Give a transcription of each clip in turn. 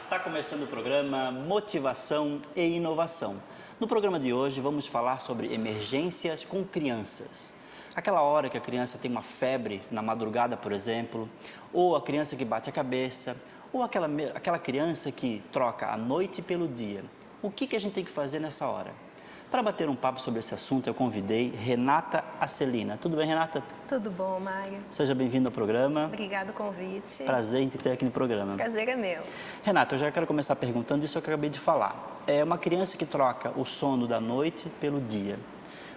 Está começando o programa Motivação e Inovação. No programa de hoje vamos falar sobre emergências com crianças. Aquela hora que a criança tem uma febre na madrugada, por exemplo, ou a criança que bate a cabeça, ou aquela criança que troca a noite pelo dia. O que a gente tem que fazer nessa hora? Para bater um papo sobre esse assunto, eu convidei Renata Acelina. Tudo bem, Renata? Tudo bom, Mário. Seja bem-vinda ao programa. Obrigado pelo convite. Prazer em te ter aqui no programa. Prazer é meu. Renata, eu já quero começar perguntando isso que eu acabei de falar. É uma criança que troca o sono da noite pelo dia.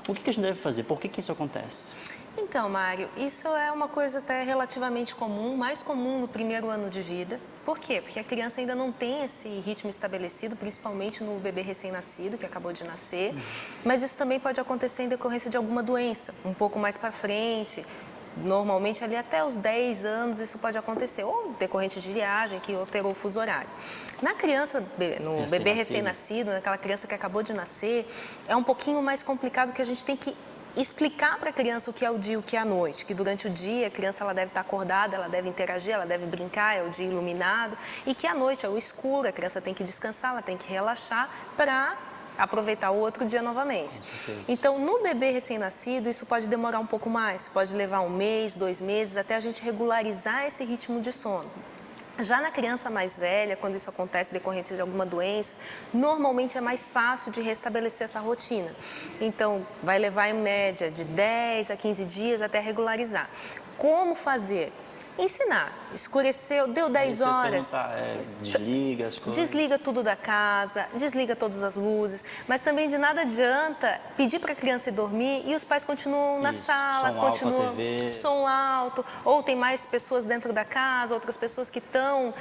O que a gente deve fazer? Por que isso acontece? Então, Mário, isso é uma coisa até relativamente comum, mais comum no primeiro ano de vida. Por quê? Porque a criança ainda não tem esse ritmo estabelecido, principalmente no bebê recém-nascido, que acabou de nascer. Mas isso também pode acontecer em decorrência de alguma doença, um pouco mais para frente. Normalmente, ali até os 10 anos, isso pode acontecer, ou decorrente de viagem, que alterou o fuso horário. Na criança, no bebê recém-nascido, naquela criança que acabou de nascer, é um pouquinho mais complicado, que a gente tem que explicar para a criança o que é o dia e o que é a noite, que durante o dia a criança ela deve estar acordada, ela deve interagir, ela deve brincar, é o dia iluminado, e que a noite é o escuro, a criança tem que descansar, ela tem que relaxar para aproveitar o outro dia novamente. Então, no bebê recém-nascido, isso pode demorar um pouco mais, pode levar 1 mês, 2 meses, até a gente regularizar esse ritmo de sono. Já na criança mais velha, quando isso acontece decorrente de alguma doença, normalmente é mais fácil de restabelecer essa rotina. Então, vai levar em média de 10 a 15 dias até regularizar. Como fazer? Ensinar. Escureceu, deu 10 horas. Desliga as coisas. Desliga tudo da casa, desliga todas as luzes, mas também de nada adianta pedir para a criança ir dormir e os pais continuam na sala, continuam alto, TV. Som alto, ou tem mais pessoas dentro da casa, outras pessoas que estão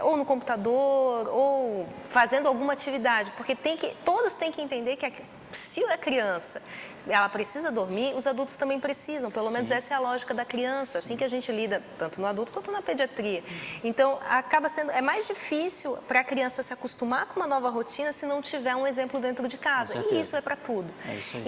ou no computador ou fazendo alguma atividade, porque todos têm que entender que se a criança ela precisa dormir, os adultos também precisam, pelo menos essa é a lógica da criança, assim que a gente lida tanto no adulto quanto na pediatria. Então, acaba sendo, é mais difícil para a criança se acostumar com uma nova rotina se não tiver um exemplo dentro de casa, e isso é para tudo. É isso aí.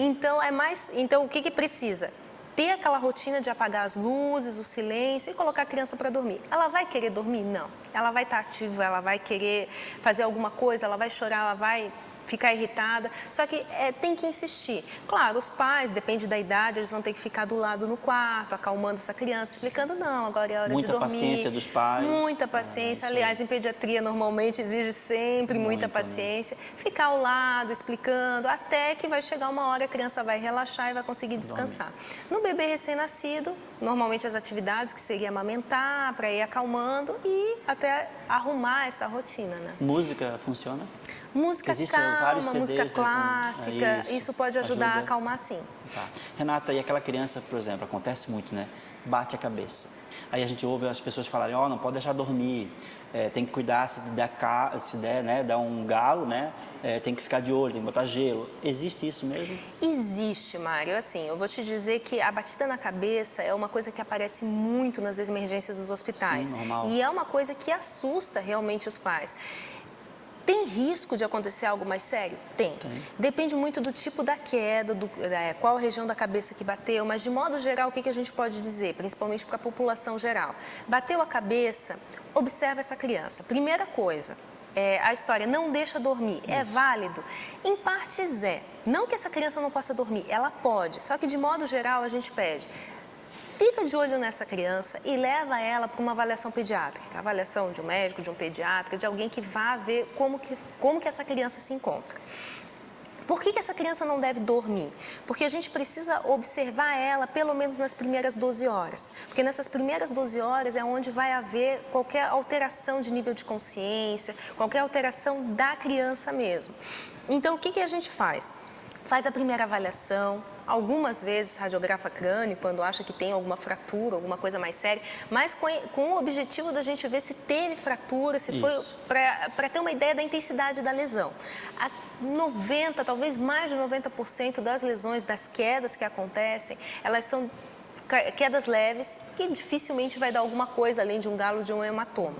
Então, o que precisa? Ter aquela rotina de apagar as luzes, o silêncio e colocar a criança para dormir. Ela vai querer dormir? Não. Ela vai estar ativa, ela vai querer fazer alguma coisa, ela vai chorar, ela vai ficar irritada, só que tem que insistir. Claro, os pais, depende da idade, eles vão ter que ficar do lado no quarto, acalmando essa criança, explicando, não, agora é hora de dormir. Muita paciência dos pais. Muita paciência, aliás, em pediatria normalmente exige sempre muita paciência. Ficar ao lado, explicando, até que vai chegar uma hora a criança vai relaxar e vai conseguir descansar. No bebê recém-nascido, normalmente as atividades que seria amamentar, para ir acalmando e até arrumar essa rotina, né? Música funciona? Música calma, música clássica, isso pode ajudar a acalmar, sim. Tá. Renata, e aquela criança, por exemplo, acontece muito, né? Bate a cabeça. Aí a gente ouve as pessoas falarem, não pode deixar dormir, tem que cuidar, se der, né, dar um galo, né, tem que ficar de olho, tem que botar gelo. Existe isso mesmo? Existe, Mário. Assim, eu vou te dizer que a batida na cabeça é uma coisa que aparece muito nas emergências dos hospitais. Sim, normal. E é uma coisa que assusta realmente os pais. Tem risco de acontecer algo mais sério? Tem. Depende muito do tipo da queda, qual região da cabeça que bateu, mas de modo geral, o que a gente pode dizer, principalmente para a população geral? Bateu a cabeça, observa essa criança. Primeira coisa, a história não deixa dormir, é válido? Em partes é. Não que essa criança não possa dormir, ela pode, só que de modo geral a gente pede. Fica de olho nessa criança e leva ela para uma avaliação pediátrica, avaliação de um médico, de um pediatra, de alguém que vá ver como que essa criança se encontra. Por que essa criança não deve dormir? Porque a gente precisa observar ela pelo menos nas primeiras 12 horas. Porque nessas primeiras 12 horas é onde vai haver qualquer alteração de nível de consciência, qualquer alteração da criança mesmo. Então, o que a gente faz? Faz a primeira avaliação, algumas vezes radiografa crânio, quando acha que tem alguma fratura, alguma coisa mais séria, mas com o objetivo da gente ver se teve fratura, se foi para ter uma ideia da intensidade da lesão. 90%, talvez mais de 90% das lesões, das quedas que acontecem, elas são quedas leves, que dificilmente vai dar alguma coisa além de um galo de um hematoma.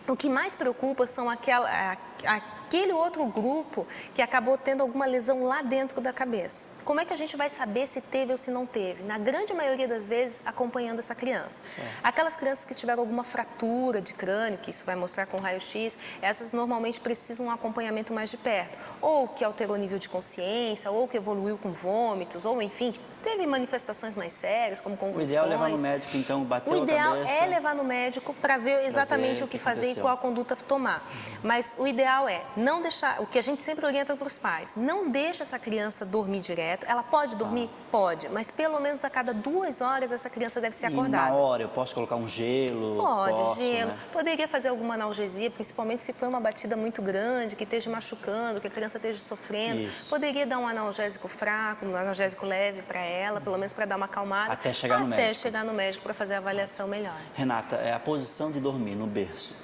O que mais preocupa são aquele outro grupo que acabou tendo alguma lesão lá dentro da cabeça. como é que a gente vai saber se teve ou se não teve? Na grande maioria das vezes, acompanhando essa criança. Certo. Aquelas crianças que tiveram alguma fratura de crânio, que isso vai mostrar com raio-x, essas normalmente precisam um acompanhamento mais de perto. Ou que alterou o nível de consciência, ou que evoluiu com vômitos, ou enfim, que teve manifestações mais sérias, como O convulsões. ideal é levar no médico, então, bateu O a ideal cabeça. é levar no médico para ver exatamente ver o que o que fazer e aconteceu. qual a conduta tomar. Mas o ideal é não deixar, o que a gente sempre orienta para os pais, não deixa essa criança dormir direto. Ela pode dormir? Pode, mas pelo menos a cada 2 horas essa criança deve ser E acordada. na hora eu posso colocar um gelo? Pode, Posso, gelo. né? Poderia fazer alguma analgesia, principalmente se foi uma batida muito grande, que esteja machucando, que a criança esteja sofrendo. Isso. Poderia dar um analgésico fraco, um analgésico leve para ela, pelo menos para dar uma acalmada. Até chegar no médico. Até chegar no médico para fazer a avaliação melhor. Renata, é a posição de dormir no berço.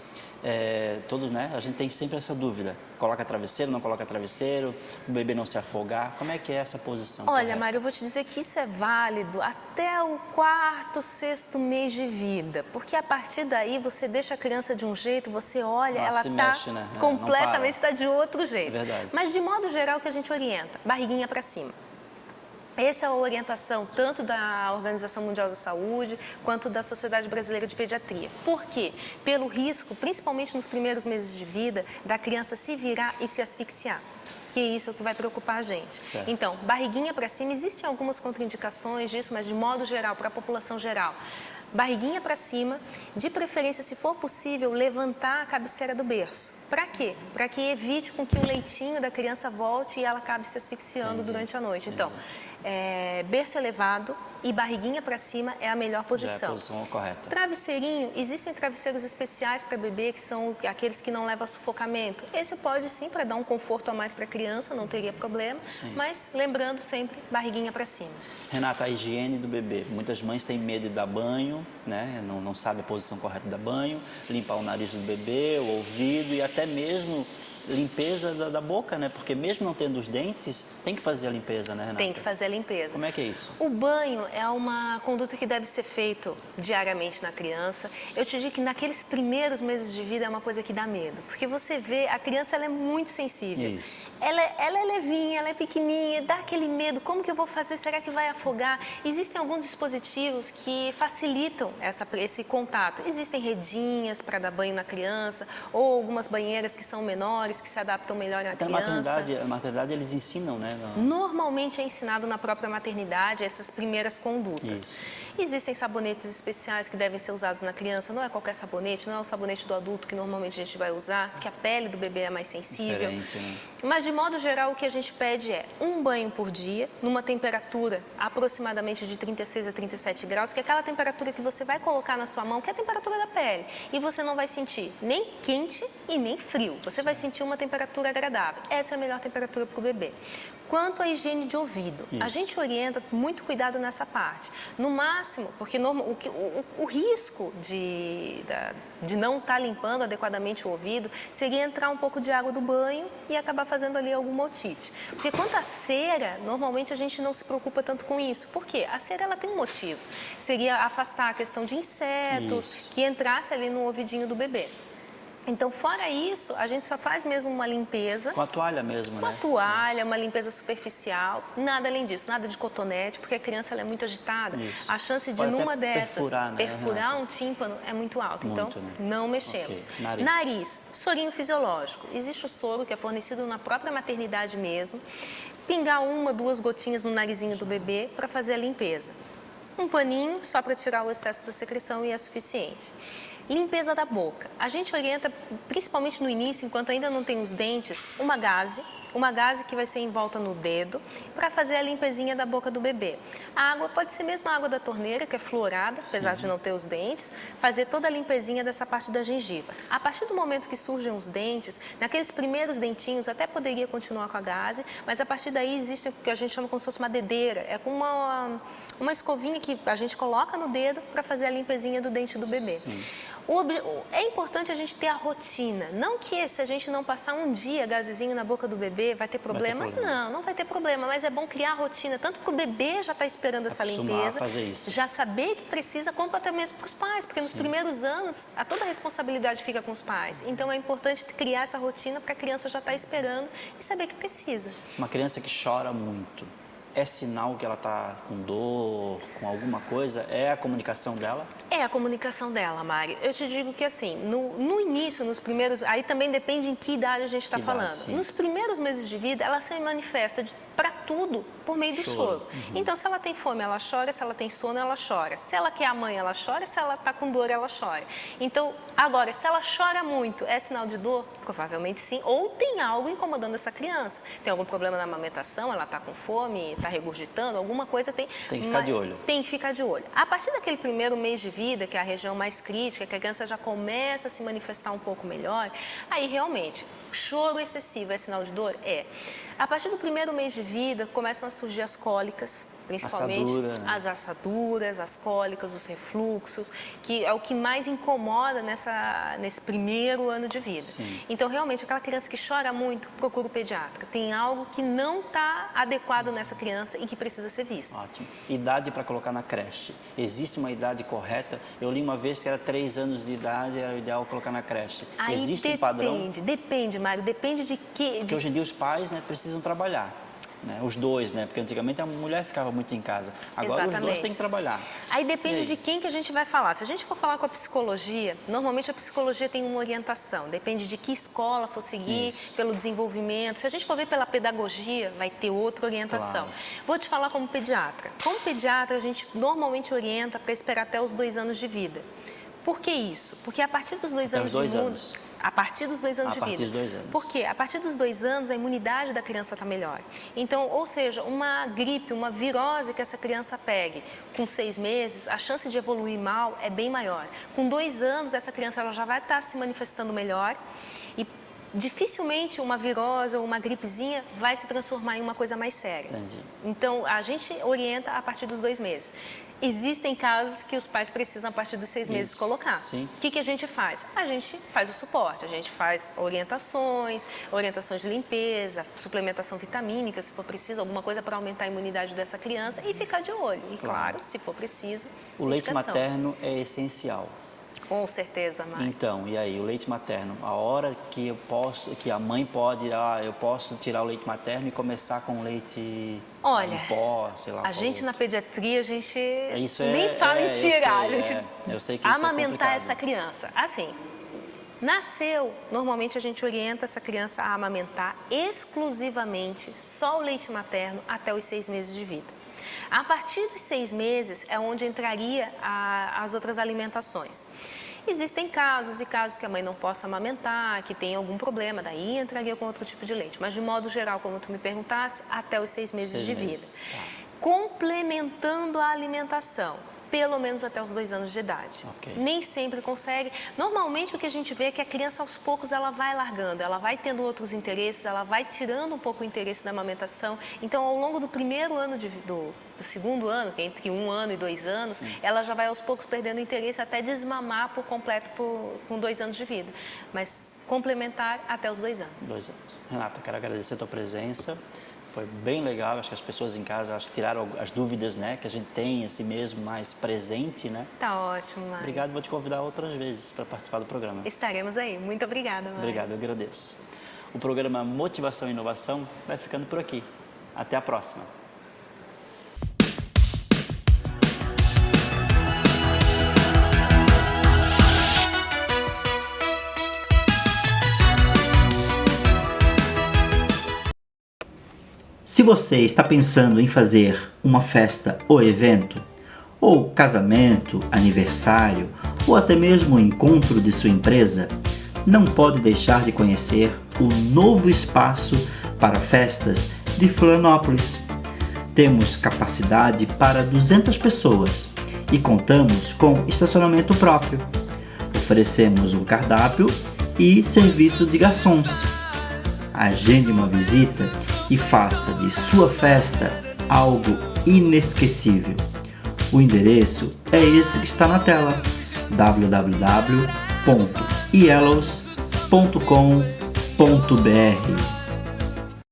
Todos, né? A gente tem sempre essa dúvida. Coloca travesseiro, não coloca travesseiro, o bebê não se afogar. Como é que é essa posição? Olha, correta? Mário, eu vou te dizer que isso é válido até o 4º, 6º mês de vida, porque a partir daí você deixa a criança de um jeito, você olha, Ela ela se está mexe, né? Não completamente para. está de outro jeito. Verdade. Mas de modo geral o que a gente orienta, barriguinha para cima. Essa é a orientação tanto da Organização Mundial da Saúde quanto da Sociedade Brasileira de Pediatria. Por quê? Pelo risco, principalmente nos primeiros meses de vida, da criança se virar e se asfixiar. Que isso é o que vai preocupar a gente. Certo. Então, barriguinha para cima, existem algumas contraindicações disso, mas de modo geral, para a população geral, barriguinha para cima, de preferência, se for possível, levantar a cabeceira do berço. Para quê? Para que evite com que o leitinho da criança volte e ela acabe se asfixiando durante a noite. Então, berço elevado e barriguinha para cima é a melhor Já é a posição. posição correta. Travesseirinho, existem travesseiros especiais para bebê, que são aqueles que não levam a sufocamento. Esse pode sim, para dar um conforto a mais para a criança, não teria problema, Sim. mas lembrando sempre, barriguinha para cima. Renata, a higiene do bebê. Muitas mães têm medo de dar banho, né? Não sabem a posição correta de dar banho, limpar o nariz do bebê, o ouvido e até mesmo limpeza da boca, né? Porque mesmo não tendo os dentes, tem que fazer a limpeza, né, Renata? Tem que fazer a limpeza. Como é que é isso? O banho é uma conduta que deve ser feito diariamente na criança. Eu te digo que naqueles primeiros meses de vida é uma coisa que dá medo, porque você vê, a criança ela é muito sensível. Isso. Ela é levinha, ela é pequenininha, dá aquele medo, como que eu vou fazer? Será que vai afogar? Existem alguns dispositivos que facilitam esse contato. Existem redinhas para dar banho na criança, ou algumas banheiras que são menores, que se adaptam melhor à Até criança. a maternidade eles ensinam, né? Normalmente é ensinado na própria maternidade essas primeiras condutas. Isso. Existem sabonetes especiais que devem ser usados na criança, não é qualquer sabonete, não é o sabonete do adulto que normalmente a gente vai usar, porque a pele do bebê é mais sensível. Diferente, né? Mas, de modo geral, o que a gente pede é um banho por dia, numa temperatura aproximadamente de 36 a 37 graus, que é aquela temperatura que você vai colocar na sua mão, que é a temperatura da pele, e você não vai sentir nem quente e nem frio. Você vai sentir uma temperatura agradável. Essa é a melhor temperatura para o bebê. Quanto à higiene de ouvido, a gente orienta muito cuidado nessa parte. No máximo, porque o risco de não estar limpando adequadamente o ouvido seria entrar um pouco de água do banho e acabar fazendo ali alguma otite. Porque quanto à cera, normalmente a gente não se preocupa tanto com isso. Por quê? A cera ela tem um motivo. Seria afastar a questão de insetos que entrasse ali no ouvidinho do bebê. Então, fora isso, a gente só faz mesmo uma limpeza. Com a toalha mesmo, Uma né? toalha, uma limpeza superficial, nada além disso, nada de cotonete, porque a criança ela é muito agitada. Isso. A chance de Pode até numa dessas perfurar, né, perfurar um tímpano é muito alta. Então, Muito, né? não mexemos. Ok. Nariz, sorinho fisiológico. Existe o soro que é fornecido na própria maternidade mesmo. Pingar 1, 2 gotinhas no narizinho do bebê para fazer a limpeza. Um paninho só para tirar o excesso da secreção e é suficiente. Limpeza da boca. A gente orienta, principalmente no início, enquanto ainda não tem os dentes, uma gaze que vai ser em volta no dedo, para fazer a limpezinha da boca do bebê. A água pode ser mesmo a água da torneira, que é fluorada, apesar de não ter os dentes, fazer toda a limpezinha dessa parte da gengiva. A partir do momento que surgem os dentes, naqueles primeiros dentinhos, até poderia continuar com a gaze, mas a partir daí existe o que a gente chama como se fosse uma dedeira. É com uma escovinha que a gente coloca no dedo para fazer a limpezinha do dente do bebê. Sim. É importante a gente ter a rotina. Não que se a gente não passar um dia gazezinho na boca do bebê, vai ter problema? Não vai ter problema. Mas é bom criar a rotina, tanto para o bebê já estar esperando essa limpeza, a fazer isso. já saber que precisa, como até mesmo para os pais, porque nos primeiros anos, toda a responsabilidade fica com os pais. Então, é importante criar essa rotina para a criança já estar esperando e saber que precisa. Uma criança que chora muito, é sinal que ela está com dor, com alguma coisa? É a comunicação dela? É a comunicação dela, Mari. Eu te digo que assim, no início, nos primeiros... Aí também depende em que idade a gente está falando. Sim. Nos primeiros meses de vida, ela se manifesta para tudo por meio do choro. Então, se ela tem fome, ela chora. Se ela tem sono, ela chora. Se ela quer a mãe, ela chora. Se ela está com dor, ela chora. Então, agora, se ela chora muito, é sinal de dor? Provavelmente sim. Ou tem algo incomodando essa criança. Tem algum problema na amamentação, ela está com fome, está regurgitando, alguma coisa tem... Tem que ficar de olho. Tem que ficar de olho. A partir daquele primeiro mês de vida, que é a região mais crítica, que a criança já começa a se manifestar um pouco melhor, aí realmente, choro excessivo é sinal de dor? É. A partir do primeiro mês de vida, começam a surgir as cólicas, principalmente Assadura, né? as assaduras, as cólicas, os refluxos, que é o que mais incomoda nesse primeiro ano de vida. Sim. Então, realmente, aquela criança que chora muito, procura o pediatra. Tem algo que não está adequado nessa criança e que precisa ser visto. Ótimo. Idade para colocar na creche. Existe uma idade correta? Eu li uma vez que era 3 anos de idade, era o ideal colocar na creche. Aí Existe um padrão? Depende, Mário, depende de que... Porque hoje em dia os pais, né, precisam trabalhar. Né? Os dois, né? Porque antigamente a mulher ficava muito em casa. Agora Exatamente. Os dois têm que trabalhar. Aí depende de quem que a gente vai falar. Se a gente for falar com a psicologia, normalmente a psicologia tem uma orientação. Depende de que escola for seguir, pelo desenvolvimento. Se a gente for ver pela pedagogia, vai ter outra orientação. Claro. Vou te falar como pediatra. Como pediatra, a gente normalmente orienta para esperar até os 2 anos de vida. Por que isso? Porque a partir dos 2 anos de mundo... A partir dos 2 anos de vida. A partir dos 2 anos. Por quê? A partir dos 2 anos, a imunidade da criança está melhor. Então, ou seja, uma gripe, uma virose que essa criança pegue com 6 meses, a chance de evoluir mal é bem maior. Com 2 anos, essa criança ela já vai estar se manifestando melhor e dificilmente uma virose ou uma gripezinha vai se transformar em uma coisa mais séria. Entendi. Então, a gente orienta a partir dos 2 meses. Existem casos que os pais precisam, a partir dos 6 meses, colocar. Sim. O que a gente faz? A gente faz o suporte, a gente faz orientações de limpeza, suplementação vitamínica, se for preciso, alguma coisa para aumentar a imunidade dessa criança e ficar de olho. E claro, se for preciso, o leite medicação. materno é essencial. Com certeza, Mari. Então, e aí, o leite materno, a hora que que a mãe pode, eu posso tirar o leite materno e começar com leite em pó, sei lá. A gente na pediatria, a gente nem fala em tirar, eu sei que isso amamentar é essa criança. Assim, nasceu, normalmente a gente orienta essa criança a amamentar exclusivamente só o leite materno até os 6 meses de vida. A partir dos 6 meses é onde entraria as outras alimentações. Existem casos e casos que a mãe não possa amamentar, que tem algum problema, daí entraria com outro tipo de leite. Mas, de modo geral, como tu me perguntasse, até os 6 meses de vida. Tá. Complementando a alimentação, pelo menos até os 2 anos de idade. Okay. Nem sempre consegue. Normalmente, o que a gente vê é que a criança, aos poucos, ela vai largando, ela vai tendo outros interesses, ela vai tirando um pouco o interesse da amamentação. Então, ao longo do primeiro ano do segundo ano, que é entre 1 ano e 2 anos, ela já vai aos poucos perdendo interesse até desmamar por completo com 2 anos de vida. Mas complementar até os 2 anos. 2 anos. Renata, quero agradecer a tua presença. Foi bem legal, acho que as pessoas em casa tiraram as dúvidas, né, que a gente tem assim mesmo mais presente, né? Tá ótimo, Mário. Obrigado, vou te convidar outras vezes para participar do programa. Estaremos aí. Muito obrigada, Mário. Obrigado, eu agradeço. O programa Motivação e Inovação vai ficando por aqui. Até a próxima. Se você está pensando em fazer uma festa ou evento, ou casamento, aniversário, ou até mesmo o encontro de sua empresa, não pode deixar de conhecer o novo espaço para festas de Florianópolis. Temos capacidade para 200 pessoas e contamos com estacionamento próprio. Oferecemos um cardápio e serviço de garçons. Agende uma visita e faça de sua festa algo inesquecível. O endereço é esse que está na tela: www.ielos.com.br.